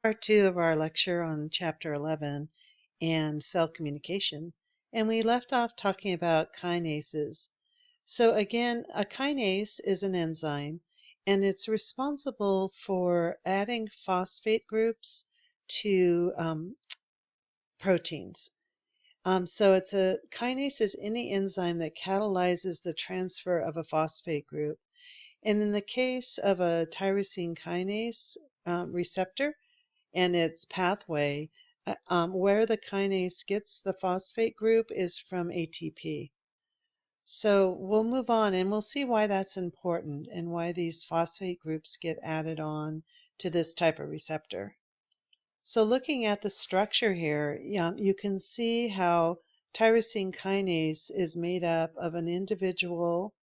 Part 2 of our lecture on Chapter 11 and cell communication, and we left off talking about kinases. So again, a kinase is an enzyme, and it's responsible for adding phosphate groups to proteins. So it's a kinase is any enzyme that catalyzes the transfer of a phosphate group. And in the case of a tyrosine kinase receptor, and its pathway, where the kinase gets the phosphate group is from ATP. So we'll move on and we'll see why that's important and why these phosphate groups get added on to this type of receptor. So looking at the structure here, you can see how tyrosine kinase is made up of an individual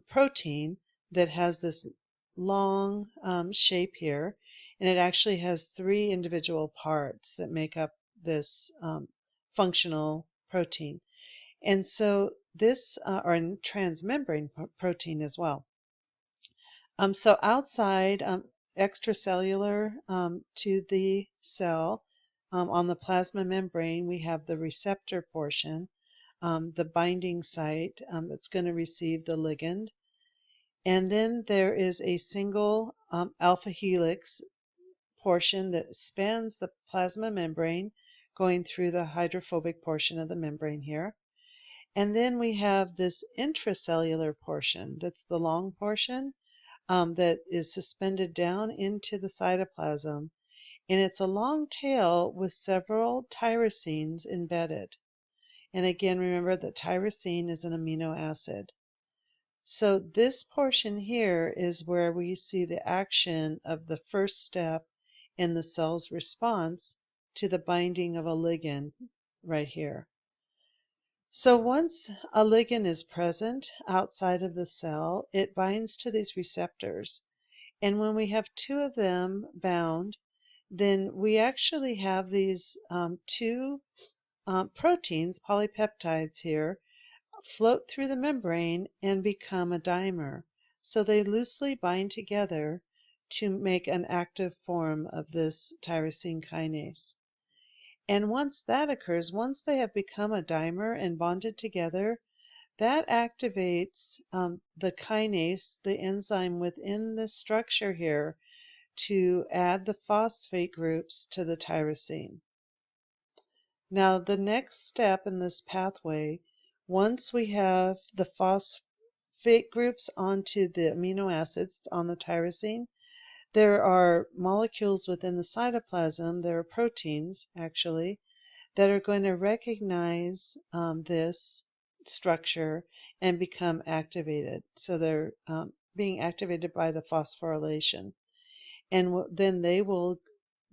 protein that has this long shape here, and it actually has three individual parts that make up this functional protein. And so this, or transmembrane protein as well. So outside, extracellular to the cell, on the plasma membrane, we have the receptor portion, the binding site that's going to receive the ligand. And then there is a single alpha helix portion that spans the plasma membrane, going through the hydrophobic portion of the membrane here. And then we have this intracellular portion, that's the long portion, that is suspended down into the cytoplasm. And it's a long tail with several tyrosines embedded. And again, remember that tyrosine is an amino acid. So this portion here is where we see the action of the first step in the cell's response to the binding of a ligand right here. So once a ligand is present outside of the cell, it binds to these receptors. And when we have two of them bound, then we actually have these two proteins, polypeptides here, float through the membrane and become a dimer. So they loosely bind together to make an active form of this tyrosine kinase. And once that occurs, once they have become a dimer and bonded together, that activates the kinase, the enzyme within this structure here, to add the phosphate groups to the tyrosine. Now, the next step in this pathway, once we have the phosphate groups onto the amino acids on the tyrosine, there are molecules within the cytoplasm, there are proteins actually, that are going to recognize this structure and become activated. So they're being activated by the phosphorylation. And then they will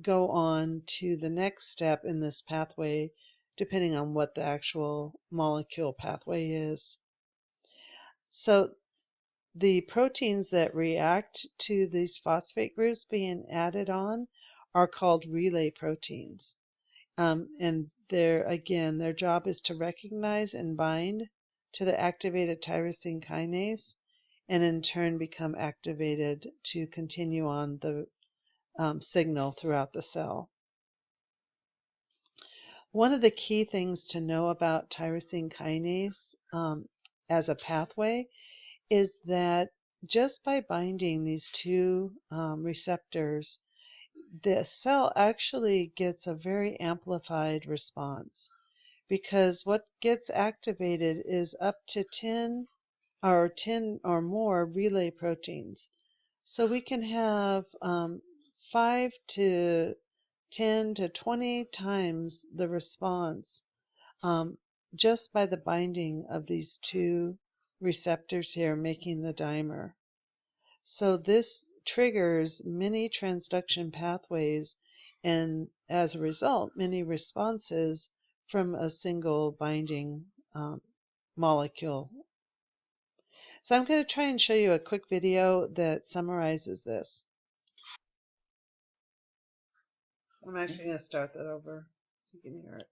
go on to the next step in this pathway, depending on what the actual molecule pathway is. So the proteins that react to these phosphate groups being added on are called relay proteins. And again, their job is to recognize and bind to the activated tyrosine kinase, and in turn become activated to continue on the signal throughout the cell. One of the key things to know about tyrosine kinase as a pathway is that just by binding these two receptors, the cell actually gets a very amplified response, because what gets activated is up to 10 or more relay proteins. So we can have 5 to 10 to 20 times the response just by the binding of these two receptors here making the dimer. So this triggers many transduction pathways, and as a result, many responses from a single binding molecule. So I'm going to try and show you a quick video that summarizes this. I'm actually going to start that over so you can hear it.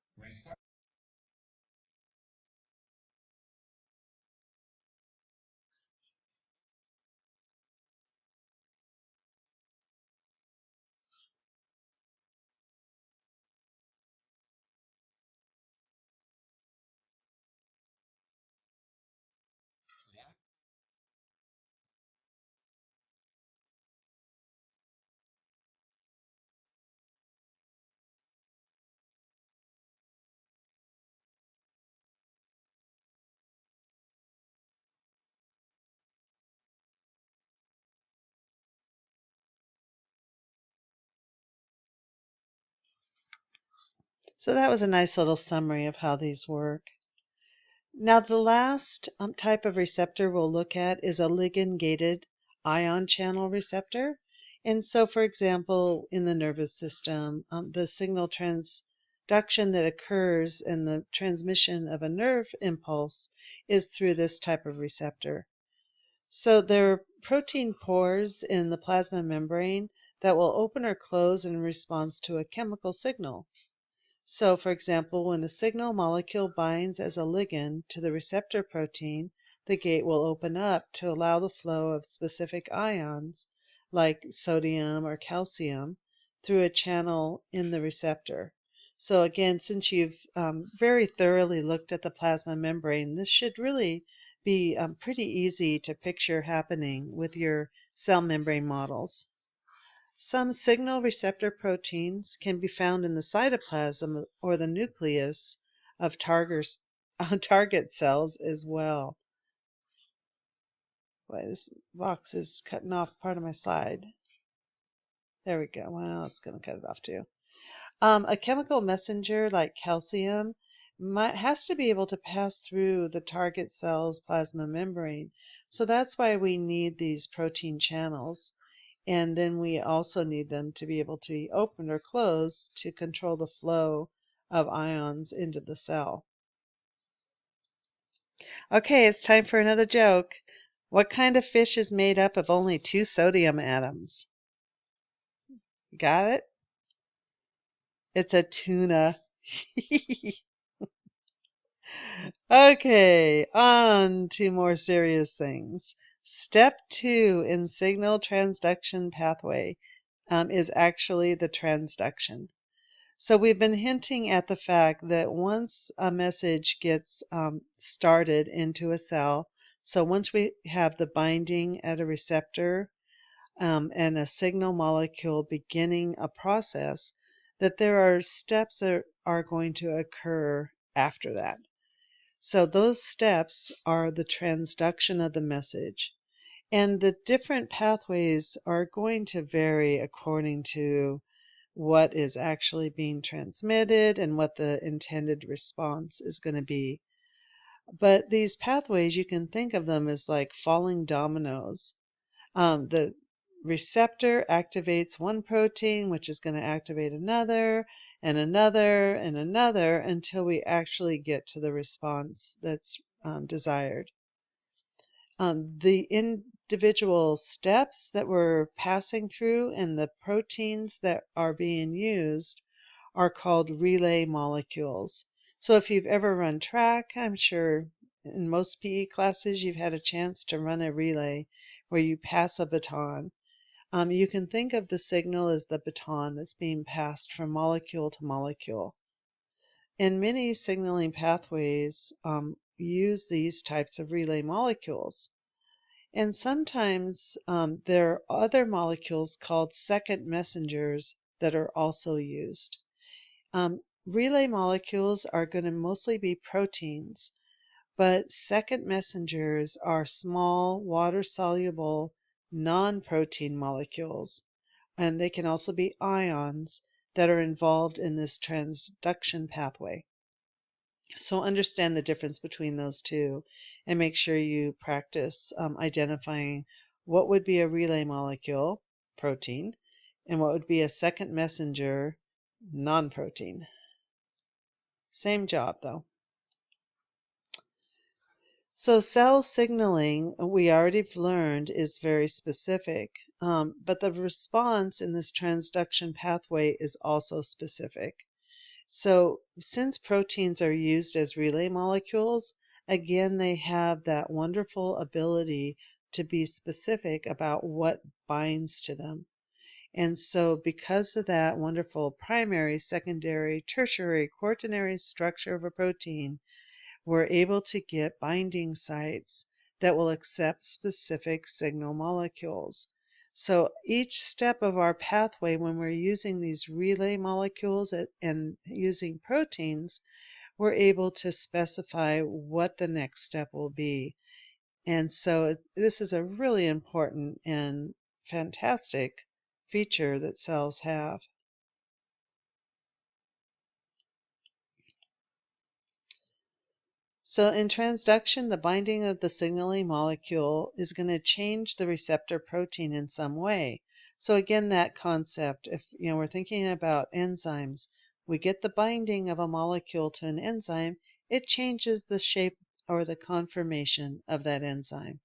So that was a nice little summary of how these work. Now, the last type of receptor we'll look at is a ligand-gated ion channel receptor. And so, for example, in the nervous system, the signal transduction that occurs in the transmission of a nerve impulse is through this type of receptor. So there are protein pores in the plasma membrane that will open or close in response to a chemical signal. So, for example, when a signal molecule binds as a ligand to the receptor protein, the gate will open up to allow the flow of specific ions, like sodium or calcium, through a channel in the receptor. So again, since you've very thoroughly looked at the plasma membrane, this should really be pretty easy to picture happening with your cell membrane models. Some signal receptor proteins can be found in the cytoplasm or the nucleus of target cells as well. Boy, this box is cutting off part of my slide. There we go. Well, it's going to cut it off too. A chemical messenger like calcium has to be able to pass through the target cell's plasma membrane. So that's why we need these protein channels. And then we also need them to be able to be opened or closed to control the flow of ions into the cell. Okay, it's time for another joke. What kind of fish is made up of only 2 sodium atoms? Got it? It's a tuna. Okay, on to more serious things. Step 2 in signal transduction pathway is actually the transduction. So we've been hinting at the fact that once a message gets started into a cell, so once we have the binding at a receptor and a signal molecule beginning a process, that there are steps that are going to occur after that. So those steps are the transduction of the message. And the different pathways are going to vary according to what is actually being transmitted and what the intended response is going to be. But these pathways, you can think of them as like falling dominoes. The receptor activates one protein, which is going to activate another, and another, and another, until we actually get to the response that's desired. The individual steps that we're passing through and the proteins that are being used are called relay molecules. So if you've ever run track, I'm sure in most PE classes you've had a chance to run a relay where you pass a baton. You can think of the signal as the baton that's being passed from molecule to molecule. And many signaling pathways use these types of relay molecules. And sometimes there are other molecules called second messengers that are also used. Relay molecules are going to mostly be proteins, but second messengers are small, water-soluble, non-protein molecules, and they can also be ions that are involved in this transduction pathway. So understand the difference between those two and make sure you practice identifying what would be a relay molecule, protein, and what would be a second messenger, non-protein. Same job though. So cell signaling, we already learned, is very specific, but the response in this transduction pathway is also specific. So since proteins are used as relay molecules, again, they have that wonderful ability to be specific about what binds to them. And so because of that wonderful primary, secondary, tertiary, quaternary structure of a protein, we're able to get binding sites that will accept specific signal molecules. So each step of our pathway, when we're using these relay molecules and using proteins, we're able to specify what the next step will be. And so this is a really important and fantastic feature that cells have. So in transduction, the binding of the signaling molecule is going to change the receptor protein in some way. So again, that concept, if we're thinking about enzymes, we get the binding of a molecule to an enzyme, it changes the shape or the conformation of that enzyme.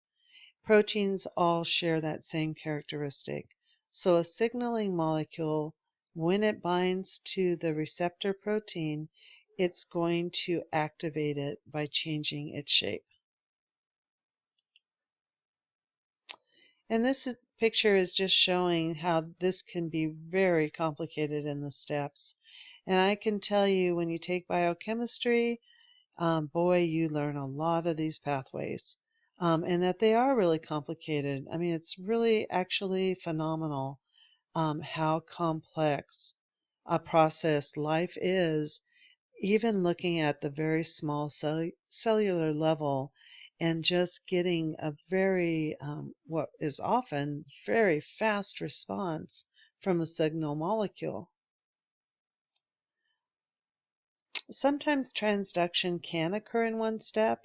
Proteins all share that same characteristic. So a signaling molecule, when it binds to the receptor protein, it's going to activate it by changing its shape. And this picture is just showing how this can be very complicated in the steps. And I can tell you, when you take biochemistry, boy, you learn a lot of these pathways. And that they are really complicated. I mean, it's really actually phenomenal how complex a process life is, even looking at the very small cellular level and just getting a very, what is often very fast response from a signal molecule. Sometimes transduction can occur in one step,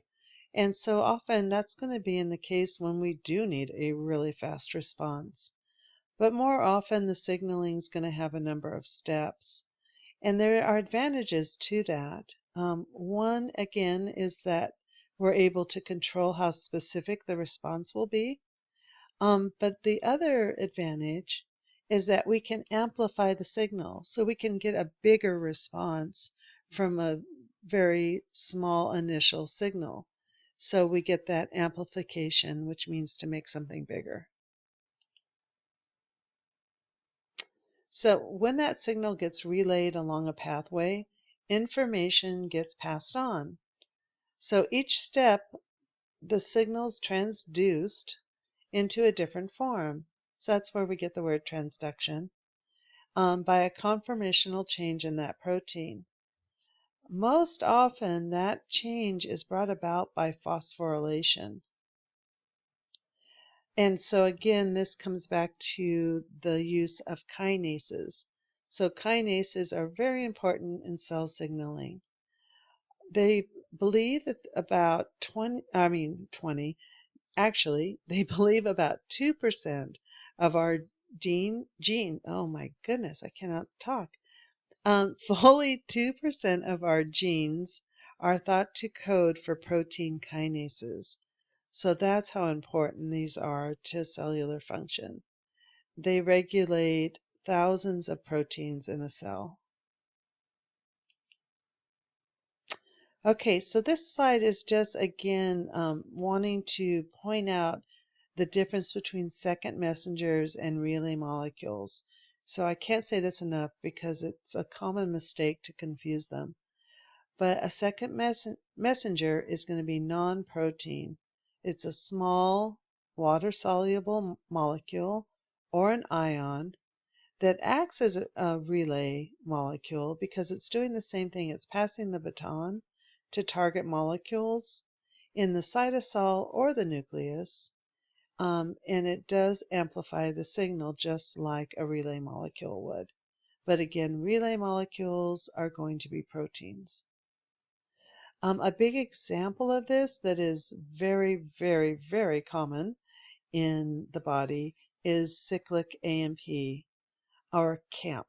and so often that's going to be in the case when we do need a really fast response. But more often the signaling is going to have a number of steps. And there are advantages to that. One, again, is that we're able to control how specific the response will be. But the other advantage is that we can amplify the signal, so we can get a bigger response from a very small initial signal. So we get that amplification, which means to make something bigger. So when that signal gets relayed along a pathway, information gets passed on. So each step, the signal's transduced into a different form. So that's where we get the word transduction, by a conformational change in that protein. Most often, that change is brought about by phosphorylation. And so again, this comes back to the use of kinases. So kinases are very important in cell signaling. They believe that about 20, actually, they believe about 2% of our oh my goodness, I cannot talk. Fully 2% of our genes are thought to code for protein kinases. So that's how important these are to cellular function. They regulate thousands of proteins in a cell. Okay, so this slide is just again wanting to point out the difference between second messengers and relay molecules. So I can't say this enough because it's a common mistake to confuse them. But a second messenger is going to be non-protein. It's a small water-soluble molecule or an ion that acts as a relay molecule because it's doing the same thing. It's passing the baton to target molecules in the cytosol or the nucleus, and it does amplify the signal just like a relay molecule would. But again, relay molecules are going to be proteins. A big example of this that is very, very, very common in the body is cyclic AMP, or CAMP.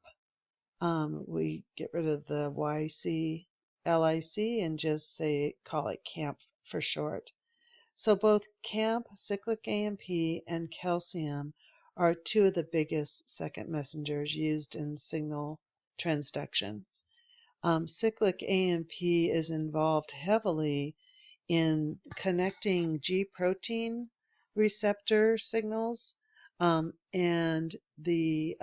We get rid of the YC, LIC, and just call it CAMP for short. So both CAMP, cyclic AMP, and calcium are two of the biggest second messengers used in signal transduction. Cyclic AMP is involved heavily in connecting G protein receptor signals, and the